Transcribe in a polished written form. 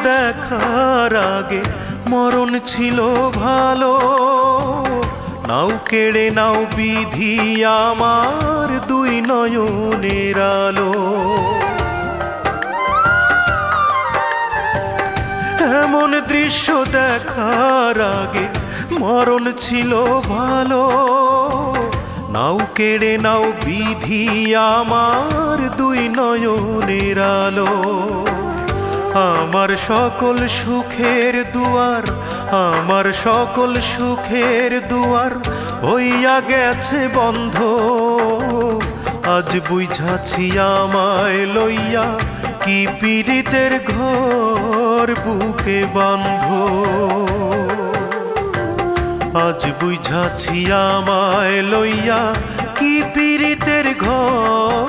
দেখার আগে মরণ ছিল ভালো। নাও কেড়ে নাও বিধি আমার দুই নয়নের আলো। এমন দৃশ্য দেখার আগে মরণ ছিল ভালো। নাও কেড়ে নাও বিধি আমার দুই নয়নের আলো। আমার সকল সুখের দুয়ার, আমার সকল সুখের দুয়ার হইয়া গেছে বন্ধ। আজ বুঝাছি আমায় লইয়া কি পীড়িতের ঘর বুকে বাঁধ। আজ বুঝাছি আমায় লইয়া কি পীড়িতের ঘর